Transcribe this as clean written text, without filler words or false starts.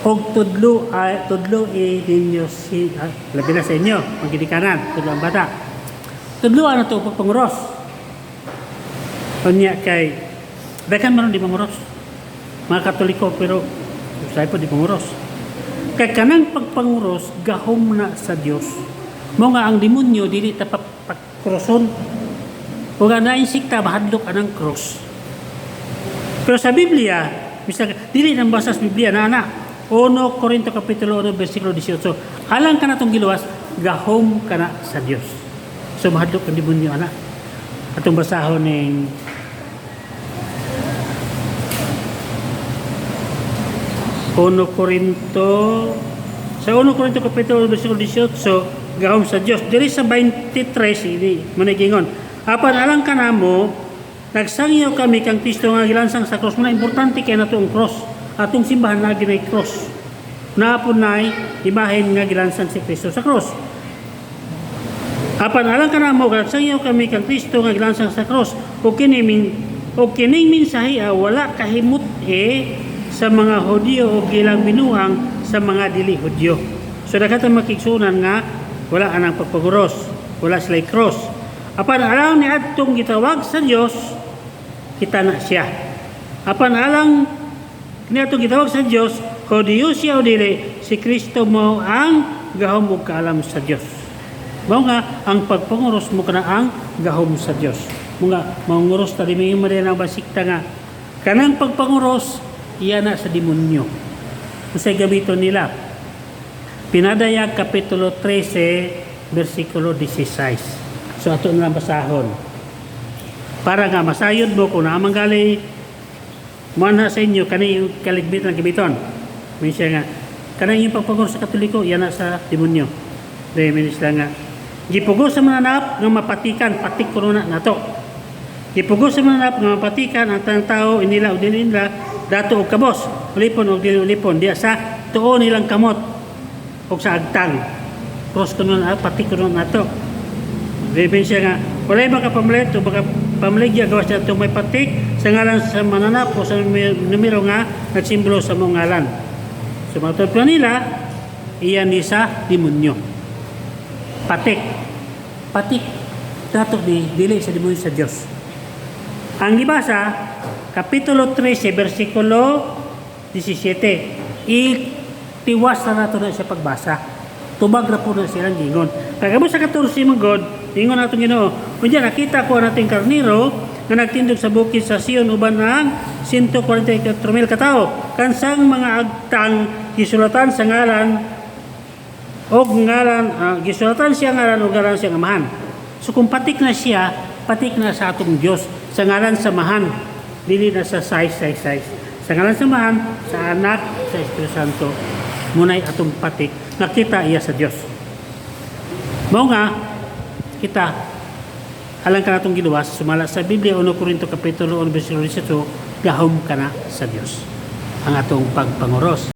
Og tudlo ninyo labi na sa inyo ang ginikanan tudlo ang bata. Tudlo ano to pagpanguros. Unya kay dakan man di panguros. Mga Katoliko pero say po di panguros. Kay kanang pagpanguros gahom na sa Dios. Mo nga ang demonyo dili ta pakruson. Ug ang nainsikta bahadlok anang cross. Pero sa Biblia, misal dili nang basa sa Biblia na 1 Korinto kapitulo 1 bersikulo 18. Alang ka na itong giluwas, gahom ka na sa Diyos. So mahadlok ang demonyo anak. Atong basahon ng sa 1 Korinto kapitulo 1 bersikulo 18, gahom sa Diyos. Diri sa 23 ini manigingon. Apan alang ka na mo, nagsangyaw kami kang Kristo nga gilansang sa cross. Muna importante kay nato ang cross. Atong simbahan na ginay cross. Naapon na'y imahen nga gilansang si Kristo sa cross. Apan alang ka na mo, nagsangyaw kami kang Kristo nga gilansang sa cross. O kining minsahe wala kahimot sa mga Hudyo o gilang binuang sa mga dili Hudyo. So nakatang makigsunan nga wala anang pagpaguros, wala sila'y cross. Apan alang ni adtong gitawag sa Dios, kita na siya. Apan alang ni adtong gitawag sa Dios, Hudyo siya o dili, si Kristo mo ang gahom ug kaalam sa Dios. Mao nga ang pagpanguros mo kana ang gahom sa Dios. Mga manguros ta di mo rin ang basikta nga kanang pagpanguros iya na sa demonyo. Sa gamiton nila. Pinadayag kapitulo 13 bersikulo 16. So ato na basahon. Para nga masayod mo kung naamang gali mana sa inyo kani yung kaligbit ng gibiton. May siya nga kanang yung pagpagor sa Katoliko yan na sa demonyo. Dahil minis lang nga gipugos sa mananap nga mapatikan patik korona nato. Gipugos sa mananap nga mapatikan ang tanang tao inila o dili nila dato og kabos ulipon og dili ulipon diya sa tuo nilang kamot og sa agtang. Cross kuno na patik korona nato. Dahil siya nga walay makapamalit o baka pamaligya gawas siya itong may patik sa ngalan sa mananap o sa numero nga nagsimbolo sa mong ngalan. So matutuplan nila, iyan ni sa demonyo. Patik. Patik. Dato ni dili sa demonyo sa Diyos. Ang ibasa, kapitulo 13, versikulo 17. Itiwas na nato na siya pagbasa. Tubag na po na silang gingon. Kagamo sa 14 mga God, ingon natin Ginoo. Kunya nakita ko ang ating karniro nga nagtindog sa bukid sa Sion uban ang 144,000 katao. Kansang mga agtang gisulatan sa ngalan og ngalan gisulatan siya ngalan og ngalan siya amahan. So kung patik na siya, patik na sa atong Dios sa ngalan samahan. Dili na sa size. Sa ngalan samahan, sa anak, sa Espiritu Santo. Munay atong patik nakita iya sa Dios. Mao nga kita alang ka natong giluwas sumala sa Biblia 1 Korinto kapitulo 1 bersikulo 18 gahom ka na sa Dios ang atong pagpanguros.